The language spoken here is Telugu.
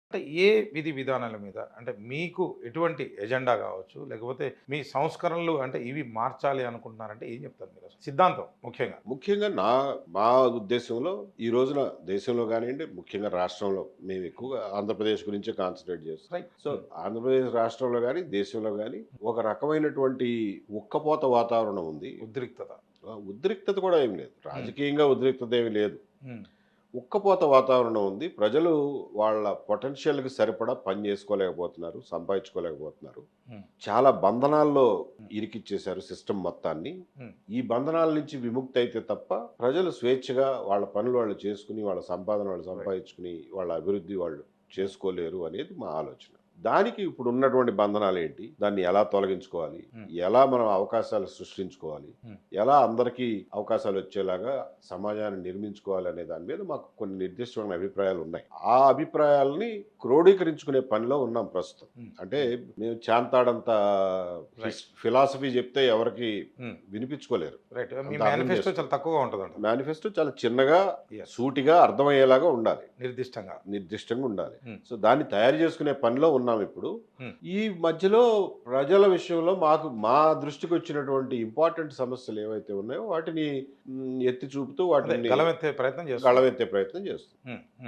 అంటే ఏ విధి విధానాల మీద అంటే మీకు ఎటువంటి ఎజెండా కావచ్చు, లేకపోతే మీ సంస్కరణలు అంటే ఇవి మార్చాలి అనుకుంటున్నారంటే ఏం చెప్తారు మీరు అసలు? సిద్ధాంతం ముఖ్యంగా. ముఖ్యంగా మా ఉద్దేశంలో ఈ రోజున దేశంలో గానియండి, ముఖ్యంగా రాష్ట్రంలో మేము ఎక్కువగా ఆంధ్రప్రదేశ్ గురించే కాన్సంట్రేట్ చేస్తాం. రైట్. సో, ఆంధ్రప్రదేశ్ రాష్ట్రంలో గాని, దేశంలో గాని ఒక రకమైనటువంటి ఉక్కపోత వాతావరణం ఉంది. ఉద్రిక్తత. ఉద్రిక్తత కూడా ఏమి లేదు. హ్మ్. రాజకీయంగా ఉద్రిక్తత ఏమి లేదు. హ్మ్. ఉక్కపోత వాతావరణం ఉంది. ప్రజలు వాళ్ళ పొటెన్షియల్‌కి సరిపడా పని చేసుకోలేకపోతున్నారు, సంపాదించుకోలేకపోతున్నారు. హ్మ్. చాలా బంధనాల్లో హ్మ్. ఇరికిచ్చేశారు సిస్టమ్ మొత్తాన్ని. హ్మ్. ఈ బంధనాల నుంచి విముక్తి అయితే తప్ప ప్రజలు స్వేచ్ఛగా వాళ్ళ పనులు వాళ్ళు చేసుకుని, వాళ్ళ సంపాదన వాళ్ళు రైట్. సంపాదించుకుని, వాళ్ళ అభివృద్ధి వాళ్ళు హ్మ్. చేసుకోలేరు అనేది మా ఆలోచన. దానికి ఇప్పుడున్నటువంటి బంధనాలేంటి? దాన్ని ఎలా తొలగించుకోవాలి? హ్మ్. ఎలా మనం అవకాశాలు సృష్టించుకోవాలి? హ్మ్. ఎలా అందరికీ అవకాశాలొచ్చేలాగా సమాజాన్ని నిర్మించుకోవాలి అనే దాని మీద మాకు కొన్ని నిర్దిష్టమైన అభిప్రాయాలున్నాయి. ఆ అభిప్రాయాలని క్రోడీకరించుకునే పనిలో ఉన్నాం ప్రస్తుతం. హ్మ్. అంటే హ్మ్. మేము చాంతాడంత రైట్. ఫిలాసఫీ చెప్తే ఎవరికీ హ్మ్. వినిపించుకోలేరు. రైట్. మీ అంత అర్థం మేనిఫెస్టో చాలా చేసుకోరు. తక్కువగా ఉంటదంటారు. మేనిఫెస్టో చాలా చిన్నగా, యెస్. సూటిగా అర్థమయ్యేలాగా ఉండాలి. నిర్దిష్టంగా. నిర్దిష్టంగా ఉండాలి. హ్మ్. సో, దాన్ని తయారు చేసుకునే పనిలో ఉన్నామిప్పుడు. హ్మ్. ఈ మధ్యలో ప్రజల విషయంలో మా దృష్టికొచ్చినటువంటి ఇంపార్టెంట్ సమస్యలు ఏవైతే ఉన్నాయో వాటిని ఎత్తి చూపుతూ అదే వాటిని గళమెత్తే ప్రయత్నం చేస్తున్నారు. గళమెత్తే ప్రయత్నం చేస్తున్నాం. హ్మ్. హ్మ్.